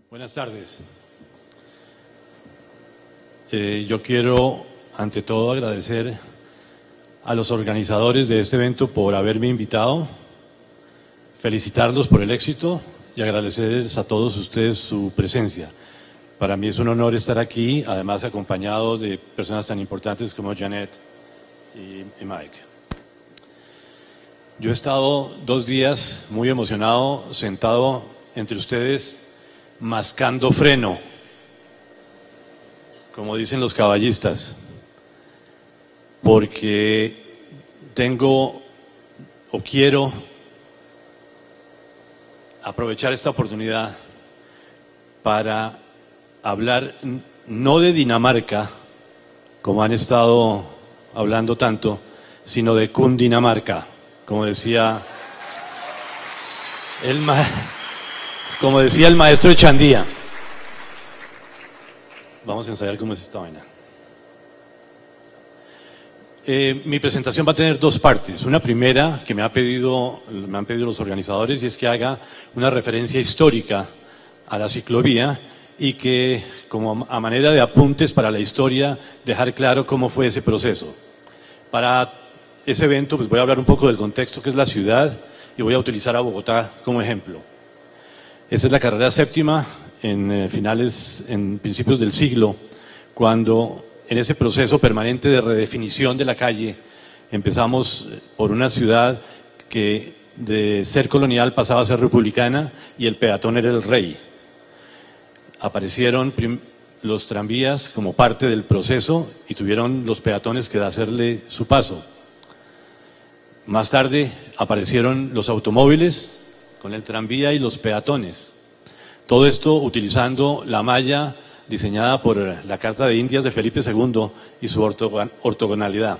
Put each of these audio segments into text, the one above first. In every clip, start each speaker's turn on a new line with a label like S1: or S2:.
S1: Buenas tardes. Yo quiero, ante todo, agradecer a los organizadores de este evento por haberme invitado, felicitarlos por el éxito y agradecerles a todos ustedes su presencia. Para mí es un honor estar aquí, además acompañado de personas tan importantes como Janet y Mike. Yo he estado 2 días muy emocionado, sentado entre ustedes, mascando freno, como dicen los caballistas, porque tengo o quiero aprovechar esta oportunidad para hablar no de Dinamarca, como han estado hablando tanto, sino de Cundinamarca, como decía el maestro Echandía. Vamos a ensayar cómo es esta vaina. Mi presentación va a tener 2 partes. Una primera que me han pedido los organizadores, y es que haga una referencia histórica a la ciclovía y que, como a manera de apuntes para la historia, dejar claro cómo fue ese proceso. Para ese evento pues voy a hablar un poco del contexto que es la ciudad y voy a utilizar a Bogotá como ejemplo. Esta es la carrera séptima en principios del siglo, cuando en ese proceso permanente de redefinición de la calle empezamos por una ciudad que de ser colonial pasaba a ser republicana y el peatón era el rey. Aparecieron los tranvías como parte del proceso y tuvieron los peatones que hacerle su paso. Más tarde aparecieron los automóviles con el tranvía y los peatones. Todo esto utilizando la malla diseñada por la Carta de Indias de Felipe II y su ortogonalidad.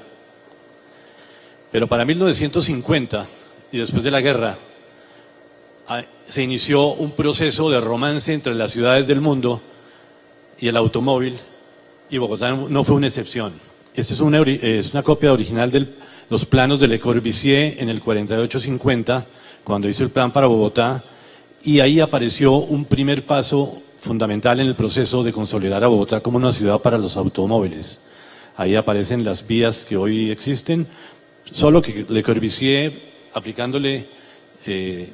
S1: Pero para 1950 y después de la guerra se inició un proceso de romance entre las ciudades del mundo y el automóvil, y Bogotá no fue una excepción. Esta es una copia original de los planos de Le Corbusier en el 48-50, cuando hizo el plan para Bogotá, y ahí apareció un primer paso fundamental en el proceso de consolidar a Bogotá como una ciudad para los automóviles. Ahí aparecen las vías que hoy existen, solo que Le Corbusier, aplicándole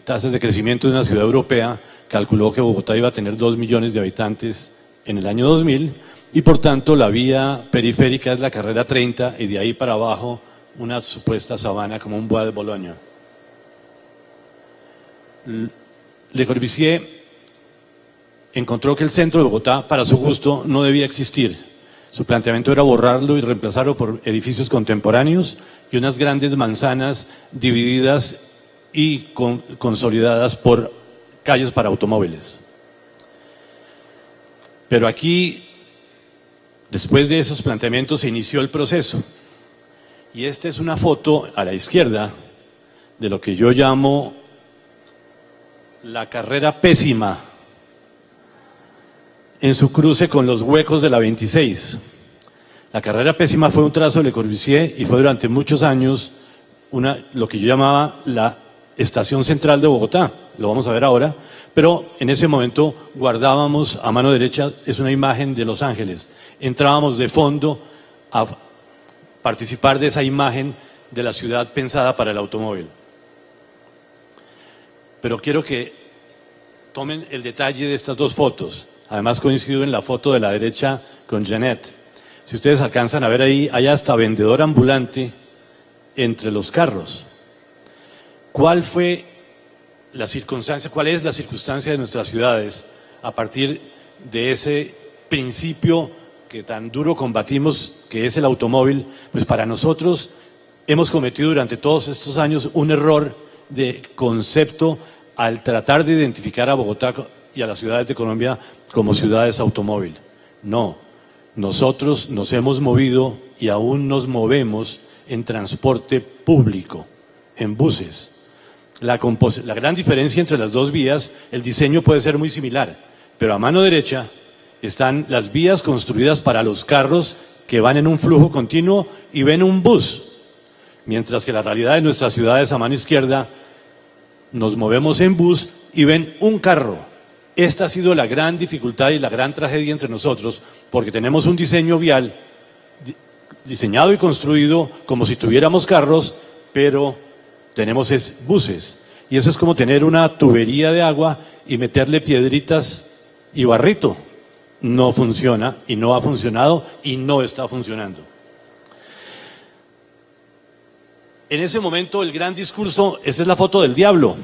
S1: tasas de crecimiento de una ciudad europea, calculó que Bogotá iba a tener 2 millones de habitantes en el año 2000, y por tanto la vía periférica es la carrera 30 y de ahí para abajo una supuesta sabana como un Bois de Boulogne. Le Corbusier encontró que el centro de Bogotá, para su gusto, no debía existir. Su planteamiento era borrarlo y reemplazarlo por edificios contemporáneos y unas grandes manzanas divididas y consolidadas por calles para automóviles. Pero aquí, después de esos planteamientos, se inició el proceso. Y esta es una foto a la izquierda de lo que yo llamo la carrera pésima en su cruce con los huecos de la 26. La carrera pésima fue un trazo de Le Corbusier y fue durante muchos años lo que yo llamaba la estación central de Bogotá. Lo vamos a ver ahora, pero en ese momento guardábamos a mano derecha, es una imagen de Los Ángeles. Entrábamos de fondo a participar de esa imagen de la ciudad pensada para el automóvil. Pero quiero que tomen el detalle de estas 2 fotos. Además coincido en la foto de la derecha con Janet. Si ustedes alcanzan a ver ahí, hay hasta vendedor ambulante entre los carros. ¿Cuál es la circunstancia de nuestras ciudades a partir de ese principio que tan duro combatimos, que es el automóvil? Pues para nosotros hemos cometido durante todos estos años un error de concepto al tratar de identificar a Bogotá y a las ciudades de Colombia como ciudades automóvil. No, nosotros nos hemos movido y aún nos movemos en transporte público, en buses. La gran diferencia entre las 2 vías, el diseño puede ser muy similar, pero a mano derecha están las vías construidas para los carros que van en un flujo continuo y ven un bus, mientras que la realidad de nuestras ciudades a mano izquierda nos movemos en bus y ven un carro. Esta ha sido la gran dificultad y la gran tragedia entre nosotros, porque tenemos un diseño vial diseñado y construido como si tuviéramos carros, pero tenemos buses. Y eso es como tener una tubería de agua y meterle piedritas y barrito. No funciona y no ha funcionado y no está funcionando. En ese momento el gran discurso, esta es la foto del diablo.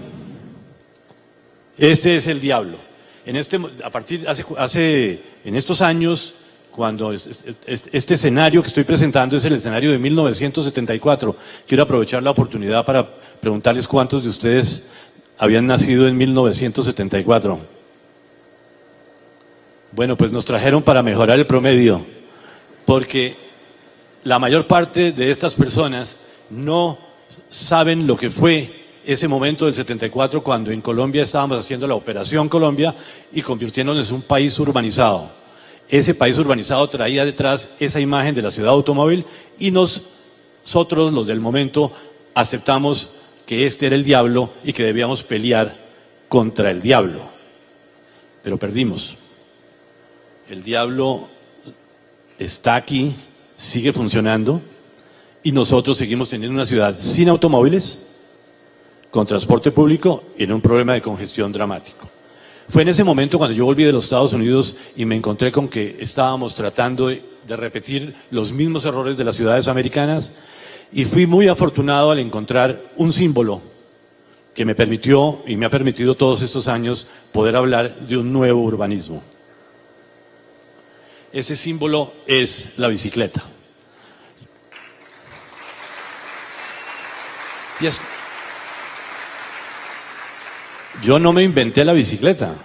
S1: Este es el diablo. En estos años, cuando este escenario que estoy presentando es el escenario de 1974, quiero aprovechar la oportunidad para preguntarles cuántos de ustedes habían nacido en 1974. Bueno, pues nos trajeron para mejorar el promedio, porque la mayor parte de estas personas no saben lo que fue ese momento del 74, cuando en Colombia estábamos haciendo la Operación Colombia y convirtiéndonos en un país urbanizado. Ese país urbanizado traía detrás esa imagen de la ciudad automóvil y nosotros, los del momento, aceptamos que este era el diablo y que debíamos pelear contra el diablo. Pero perdimos. El diablo está aquí, sigue funcionando, y nosotros seguimos teniendo una ciudad sin automóviles, con transporte público y en un problema de congestión dramático. Fue en ese momento cuando yo volví de los Estados Unidos y me encontré con que estábamos tratando de repetir los mismos errores de las ciudades americanas, y fui muy afortunado al encontrar un símbolo que me permitió y me ha permitido todos estos años poder hablar de un nuevo urbanismo. Ese símbolo es la bicicleta. Y yo no me inventé la bicicleta.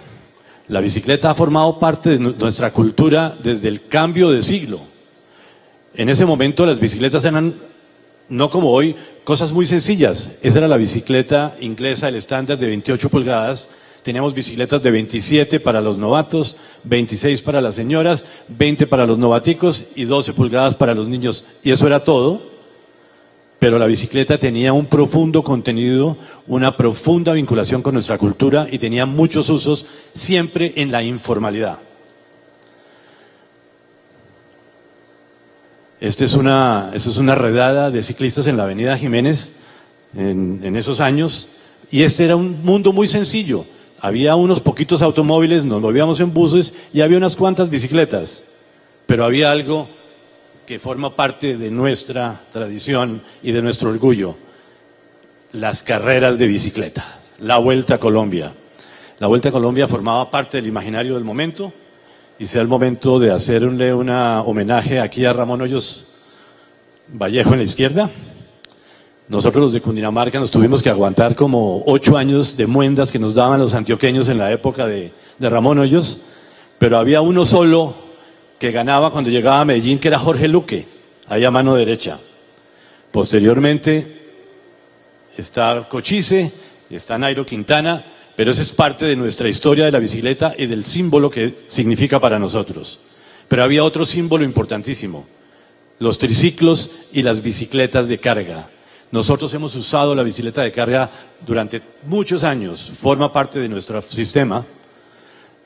S1: La bicicleta ha formado parte de nuestra cultura desde el cambio de siglo. En ese momento las bicicletas eran, no como hoy, cosas muy sencillas. Esa era la bicicleta inglesa, el estándar de 28 pulgadas. Teníamos bicicletas de 27 para los novatos, 26 para las señoras, 20 para los novaticos y 12 pulgadas para los niños. Y eso era todo. Pero la bicicleta tenía un profundo contenido, una profunda vinculación con nuestra cultura y tenía muchos usos, siempre en la informalidad. Esta es una redada de ciclistas en la Avenida Jiménez en esos años, y este era un mundo muy sencillo. Había unos poquitos automóviles, nos movíamos en buses y había unas cuantas bicicletas, pero había algo que forma parte de nuestra tradición y de nuestro orgullo: las carreras de bicicleta, la Vuelta a Colombia. La Vuelta a Colombia formaba parte del imaginario del momento, y sea el momento de hacerle un homenaje aquí a Ramón Hoyos Vallejo en la izquierda. Nosotros los de Cundinamarca nos tuvimos que aguantar como 8 años de muendas que nos daban los antioqueños en la época de Ramón Hoyos, pero había uno solo que ganaba cuando llegaba a Medellín, que era Jorge Luque, ahí a mano derecha. Posteriormente está Cochise, está Nairo Quintana, pero esa es parte de nuestra historia de la bicicleta y del símbolo que significa para nosotros. Pero había otro símbolo importantísimo: los triciclos y las bicicletas de carga. Nosotros hemos usado la bicicleta de carga durante muchos años, forma parte de nuestro sistema.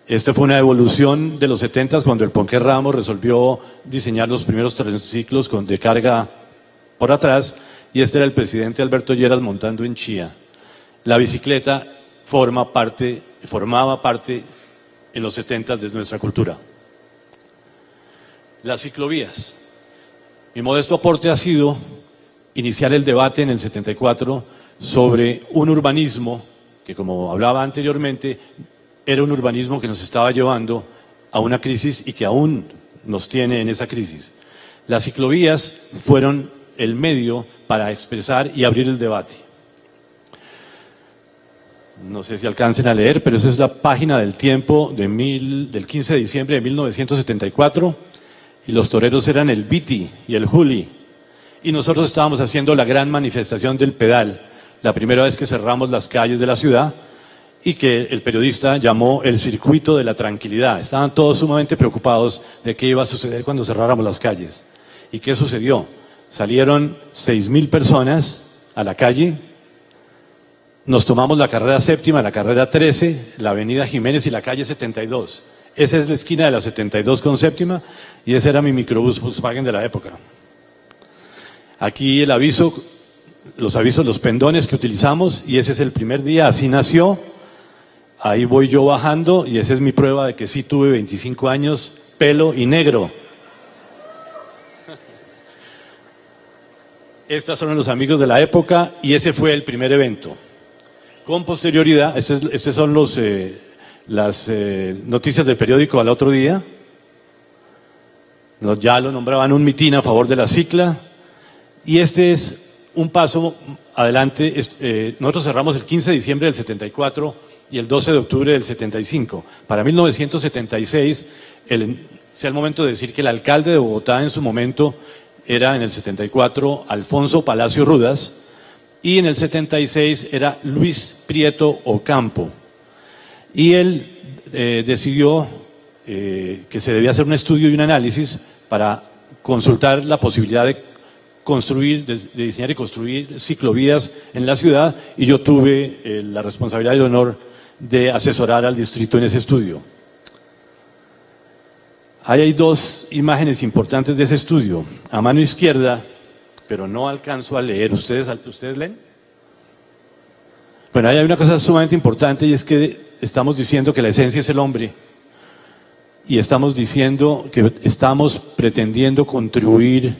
S1: Esta fue una evolución de los 70s, cuando el Ponqué Ramos resolvió diseñar los primeros triciclos de carga por atrás, y este era el presidente Alberto Lleras montando en Chía. La bicicleta formaba parte en los 70s de nuestra cultura. Las ciclovías. Mi modesto aporte ha sido iniciar el debate en el 74 sobre un urbanismo que, como hablaba anteriormente, era un urbanismo que nos estaba llevando a una crisis y que aún nos tiene en esa crisis. Las ciclovías fueron el medio para expresar y abrir el debate. No sé si alcancen a leer, pero esa es la página del Tiempo del 15 de diciembre de 1974, y los toreros eran el Viti y el Juli, y nosotros estábamos haciendo la gran manifestación del pedal, la primera vez que cerramos las calles de la ciudad, y que el periodista llamó el circuito de la tranquilidad. Estaban todos sumamente preocupados de qué iba a suceder cuando cerráramos las calles. ¿Y qué sucedió? Salieron 6.000 personas a la calle, nos tomamos la carrera séptima, la carrera 13, la avenida Jiménez y la calle 72. Esa es la esquina de la 72 con séptima y ese era mi microbús Volkswagen de la época. Aquí el aviso, los avisos, los pendones que utilizamos y ese es el primer día, así nació. Ahí voy yo bajando y esa es mi prueba de que sí tuve 25 años, pelo y negro. Estos son los amigos de la época y ese fue el primer evento. Con posterioridad, estos son las noticias del periódico al otro día. Ya lo nombraban un mitin a favor de la cicla. Y este es un paso adelante. Nosotros cerramos el 15 de diciembre del 74 y el 12 de octubre del 75. Para 1976, sea el momento de decir que el alcalde de Bogotá en su momento era en el 74 Alfonso Palacio Rudas y en el 76 era Luis Prieto Ocampo. Y él decidió que se debía hacer un estudio y un análisis para consultar la posibilidad de construir, de diseñar y construir ciclovías en la ciudad y yo tuve la responsabilidad y el honor de asesorar al distrito en ese estudio. Ahí hay dos imágenes importantes de ese estudio. A mano izquierda, pero no alcanzo a leer. ¿Ustedes leen? Bueno, ahí hay una cosa sumamente importante y es que estamos diciendo que la esencia es el hombre y estamos diciendo que estamos pretendiendo contribuir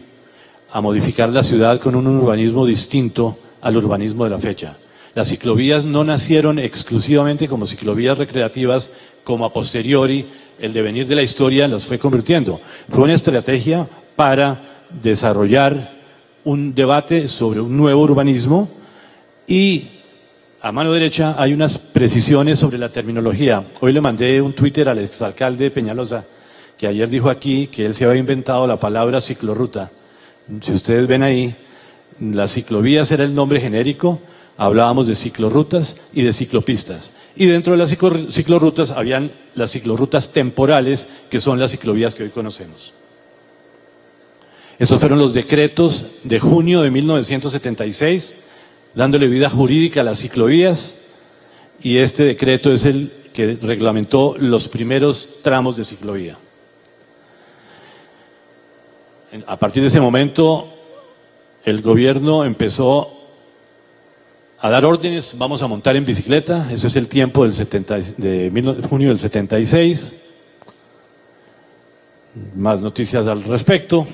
S1: a modificar la ciudad con un urbanismo distinto al urbanismo de la fecha. Las ciclovías no nacieron exclusivamente como ciclovías recreativas, como a posteriori el devenir de la historia las fue convirtiendo. Fue una estrategia para desarrollar un debate sobre un nuevo urbanismo y a mano derecha hay unas precisiones sobre la terminología. Hoy le mandé un Twitter al exalcalde Peñalosa, que ayer dijo aquí que él se había inventado la palabra ciclorruta. Si ustedes ven ahí, las ciclovías era el nombre genérico, hablábamos de ciclorrutas y de ciclopistas. Y dentro de las ciclorrutas habían las ciclorrutas temporales, que son las ciclovías que hoy conocemos. Esos fueron los decretos de junio de 1976, dándole vida jurídica a las ciclovías, y este decreto es el que reglamentó los primeros tramos de ciclovía. A partir de ese momento, el gobierno empezó a dar órdenes, vamos a montar en bicicleta, eso es el tiempo de junio del 76. Más noticias al respecto.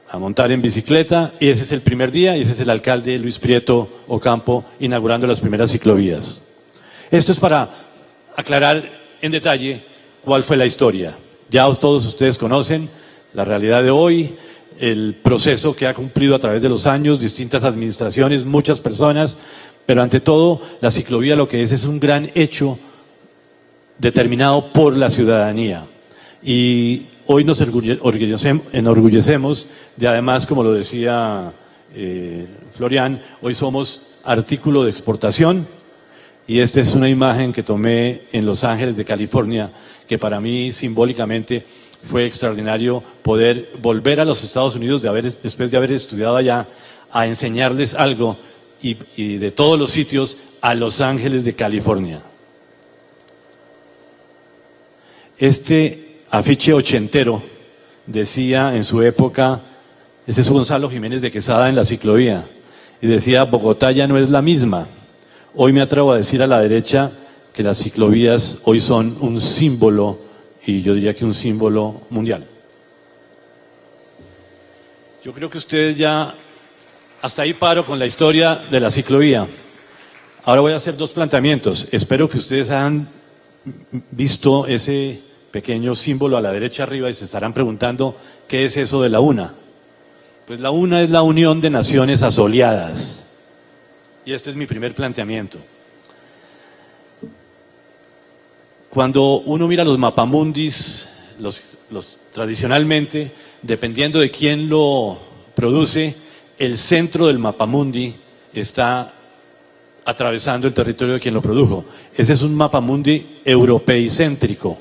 S1: A montar en bicicleta, y ese es el primer día, y ese es el alcalde Luis Prieto Ocampo inaugurando las primeras ciclovías. Esto es para aclarar en detalle cuál fue la historia. Ya todos ustedes conocen la realidad de hoy, el proceso que ha cumplido a través de los años, distintas administraciones, muchas personas, pero ante todo la ciclovía lo que es un gran hecho determinado por la ciudadanía. Y hoy nos enorgullecemos de, además, como lo decía Florian, hoy somos artículo de exportación y esta es una imagen que tomé en Los Ángeles de California, que para mí simbólicamente fue extraordinario poder volver a los Estados Unidos después de haber estudiado allá, a enseñarles algo y de todos los sitios a Los Ángeles de California. Este afiche ochentero decía en su época, ese es Gonzalo Jiménez de Quesada en la ciclovía, y decía: Bogotá ya no es la misma. Hoy me atrevo a decir a la derecha que las ciclovías hoy son un símbolo, y yo diría que un símbolo mundial. Yo creo que ustedes ya, hasta ahí paro con la historia de la ciclovía. Ahora voy a hacer dos planteamientos. Espero que ustedes hayan visto ese pequeño símbolo a la derecha arriba y se estarán preguntando ¿qué es eso de la UNA? Pues la UNA es la Unión de Naciones Asoleadas. Y este es mi primer planteamiento. Cuando uno mira los mapamundis, tradicionalmente, dependiendo de quién lo produce, el centro del mapamundi está atravesando el territorio de quien lo produjo. Ese es un mapamundi europeicéntrico.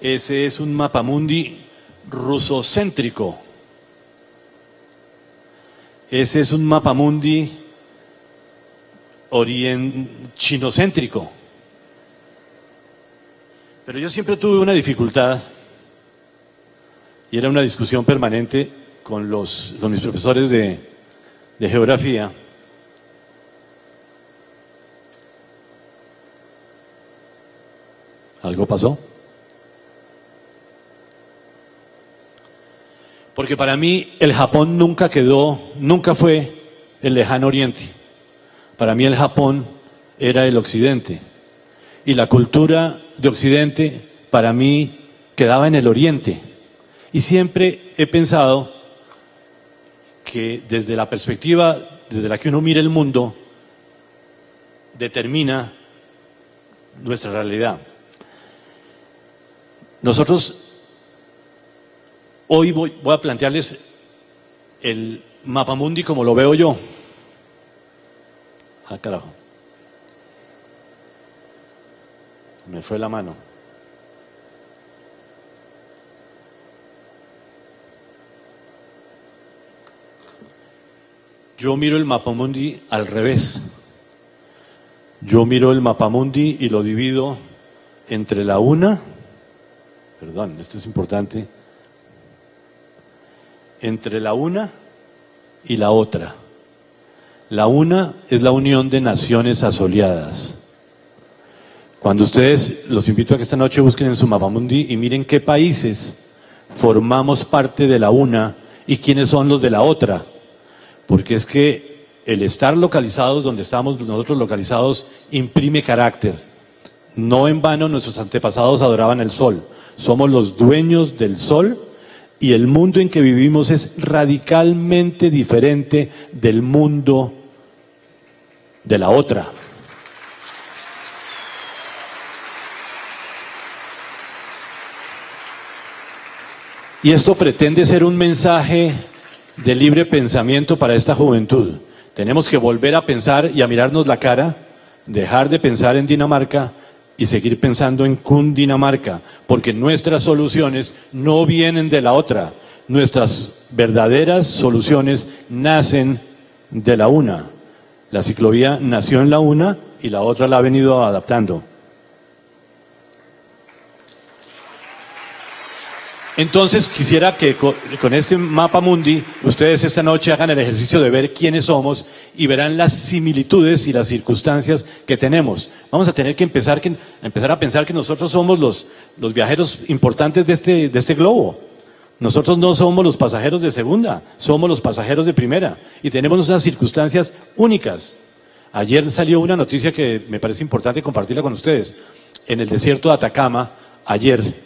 S1: Ese es un mapamundi rusocéntrico. Ese es un mapamundi chinocéntrico. Pero yo siempre tuve una dificultad, y era una discusión permanente con mis profesores de geografía. ¿Algo pasó? Porque para mí el Japón nunca fue el lejano oriente. Para mí el Japón era el occidente. Y la cultura de occidente para mí quedaba en el oriente. Y siempre he pensado que desde la perspectiva desde la que uno mira el mundo, determina nuestra realidad. Nosotros hoy voy a plantearles el mapamundi como lo veo yo. Ah, carajo. Me fue la mano. Yo miro el mapamundi al revés. Yo miro el mapamundi y lo divido entre la una, perdón, esto es importante, entre la una y la otra. La una es la unión de naciones asoleadas. Cuando ustedes, los invito a que esta noche busquen en su mapamundi y miren qué países formamos parte de la una y quiénes son los de la otra. Porque es que el estar localizados donde estamos nosotros localizados imprime carácter. No en vano nuestros antepasados adoraban el sol. Somos los dueños del sol y el mundo en que vivimos es radicalmente diferente del mundo de la otra. Y esto pretende ser un mensaje de libre pensamiento para esta juventud. Tenemos que volver a pensar y a mirarnos la cara, dejar de pensar en Dinamarca y seguir pensando en Cundinamarca, porque nuestras soluciones no vienen de la otra. Nuestras verdaderas soluciones nacen de la una. La ciclovía nació en la una y la otra la ha venido adaptando. Entonces quisiera que con este mapamundi ustedes esta noche hagan el ejercicio de ver quiénes somos y verán las similitudes y las circunstancias que tenemos. Vamos a tener que empezar a pensar que nosotros somos los viajeros importantes de este globo. Nosotros no somos los pasajeros de segunda, somos los pasajeros de primera y tenemos unas circunstancias únicas. Ayer salió una noticia que me parece importante compartirla con ustedes. En el desierto de Atacama, ayer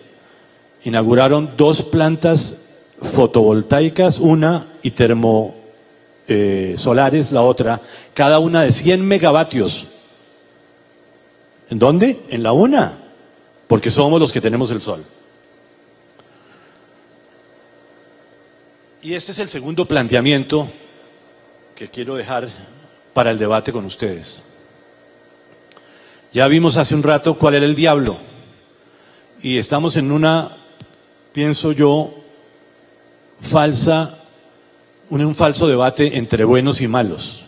S1: inauguraron 2 plantas fotovoltaicas, una y solares, la otra, cada una de 100 megavatios. ¿En dónde? En la una, porque somos los que tenemos el sol. Y este es el segundo planteamiento que quiero dejar para el debate con ustedes. Ya vimos hace un rato cuál era el diablo, y estamos en una, pienso yo, un falso debate entre buenos y malos.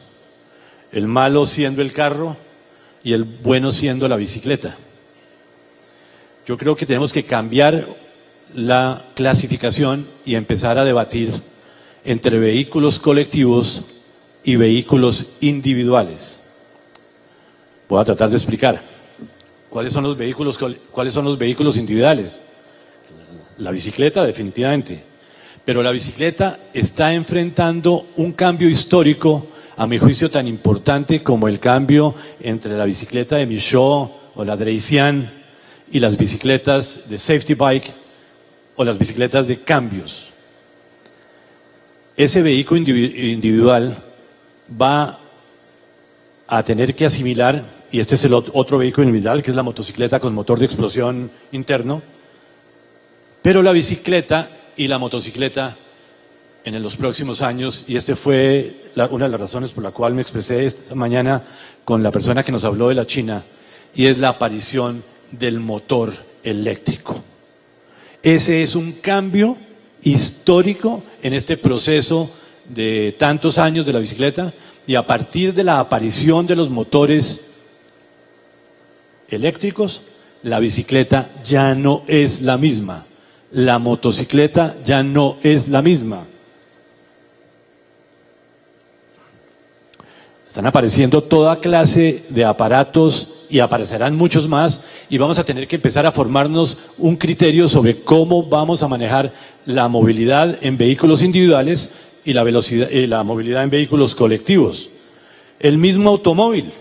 S1: El malo siendo el carro y el bueno siendo la bicicleta. Yo creo que tenemos que cambiar la clasificación y empezar a debatir entre vehículos colectivos y vehículos individuales. Voy a tratar de explicar. ¿Cuáles son los vehículos individuales? La bicicleta, definitivamente. Pero la bicicleta está enfrentando un cambio histórico, a mi juicio, tan importante como el cambio entre la bicicleta de Michaud o la Dreisian y las bicicletas de safety bike o las bicicletas de cambios. Ese vehículo individual va a tener que asimilar, y este es el otro vehículo individual, que es la motocicleta con motor de explosión interno, pero la bicicleta y la motocicleta en los próximos años, y este fue una de las razones por la cual me expresé esta mañana con la persona que nos habló de la China, y es la aparición del motor eléctrico. Ese es un cambio histórico en este proceso de tantos años de la bicicleta, y a partir de la aparición de los motores eléctricos, la bicicleta ya no es la misma. La motocicleta ya no es la misma. Están apareciendo toda clase de aparatos y aparecerán muchos más, y vamos a tener que empezar a formarnos un criterio sobre cómo vamos a manejar la movilidad en vehículos individuales y la velocidad, la movilidad en vehículos colectivos. El mismo automóvil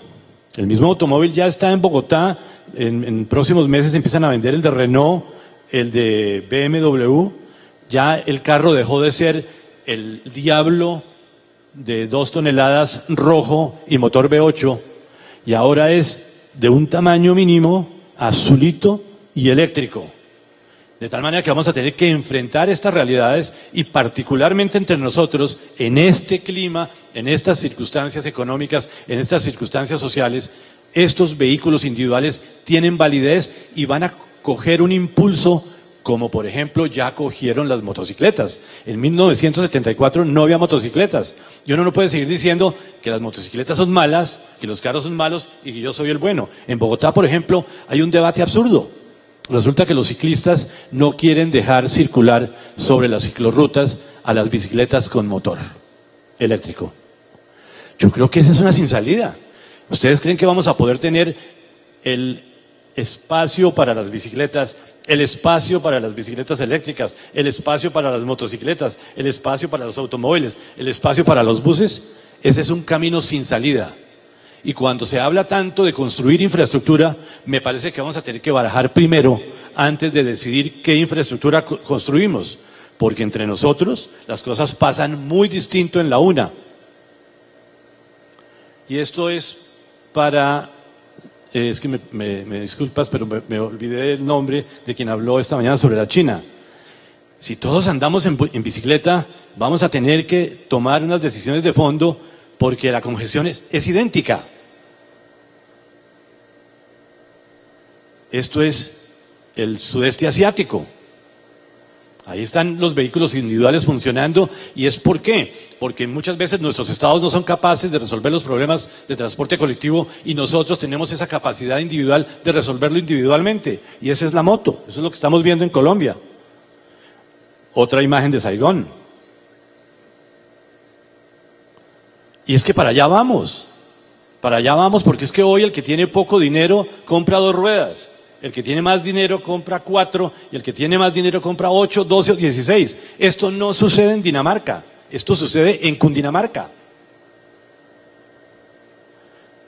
S1: ya está en Bogotá. En próximos meses empiezan a vender el de Renault, el de BMW. Ya el carro dejó de ser el Diablo de 2 toneladas rojo y motor V8, y ahora es de un tamaño mínimo, azulito y eléctrico. De tal manera que vamos a tener que enfrentar estas realidades, y particularmente entre nosotros, en este clima, en estas circunstancias económicas, en estas circunstancias sociales, estos vehículos individuales tienen validez y van a coger un impulso, como por ejemplo ya cogieron las motocicletas. En 1974 no había motocicletas, y uno no puede seguir diciendo que las motocicletas son malas, que los carros son malos y que yo soy el bueno. En Bogotá, por ejemplo, hay un debate absurdo. Resulta que los ciclistas no quieren dejar circular sobre las ciclorrutas a las bicicletas con motor eléctrico. Yo creo que esa es una sin salida. ¿Ustedes creen que vamos a poder tener el espacio para las bicicletas, el espacio para las bicicletas eléctricas, el espacio para las motocicletas, el espacio para los automóviles, el espacio para los buses? Ese es un camino sin salida. Y cuando se habla tanto de construir infraestructura, me parece que vamos a tener que barajar primero, antes de decidir qué infraestructura construimos, porque entre nosotros las cosas pasan muy distinto en la UNA. Y esto es para, es que me disculpas, pero me olvidé el nombre de quien habló esta mañana sobre la China. Si todos andamos en bicicleta, vamos a tener que tomar unas decisiones de fondo, porque la congestión es idéntica. Esto es el sudeste asiático. Ahí están los vehículos individuales funcionando. ¿Y es por qué? Porque muchas veces nuestros estados no son capaces de resolver los problemas de transporte colectivo, y nosotros tenemos esa capacidad individual de resolverlo individualmente. Y esa es la moto. Eso es lo que estamos viendo en Colombia. Otra imagen de Saigón. Y es que para allá vamos, porque es que hoy el que tiene poco dinero compra 2 ruedas, el que tiene más dinero compra 4, y el que tiene más dinero compra 8, 12 o 16. Esto no sucede en Dinamarca, esto sucede en Cundinamarca.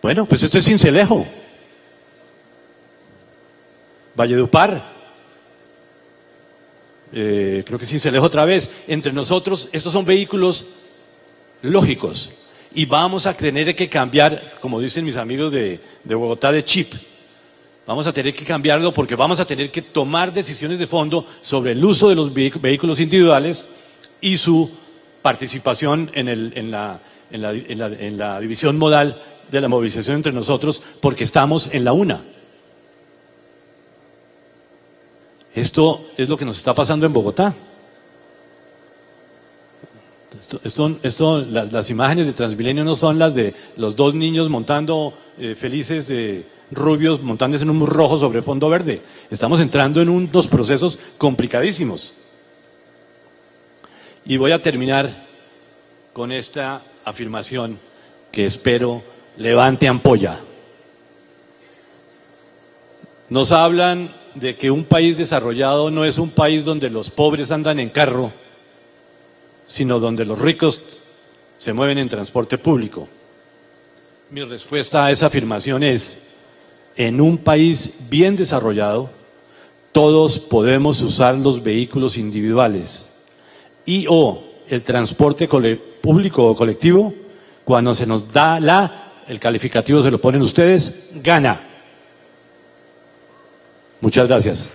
S1: Bueno, pues esto es Sincelejo, Valledupar, creo que Sincelejo otra vez. Entre nosotros, estos son vehículos lógicos. Y vamos a tener que cambiar, como dicen mis amigos de Bogotá, de chip. Vamos a tener que cambiarlo, porque vamos a tener que tomar decisiones de fondo sobre el uso de los vehículos individuales y su participación en la división modal de la movilización entre nosotros, porque estamos en la UNA. Esto es lo que nos está pasando en Bogotá. Las imágenes de Transmilenio no son las de los 2 niños montando felices, de rubios montándose en un rojo sobre fondo verde. Estamos entrando en unos procesos complicadísimos. Y voy a terminar con esta afirmación que espero levante ampolla. Nos hablan de que un país desarrollado no es un país donde los pobres andan en carro, sino donde los ricos se mueven en transporte público. Mi respuesta a esa afirmación es: en un país bien desarrollado, todos podemos usar los vehículos individuales y o el transporte público o colectivo. Cuando se nos da el calificativo se lo ponen ustedes, gana. Muchas gracias.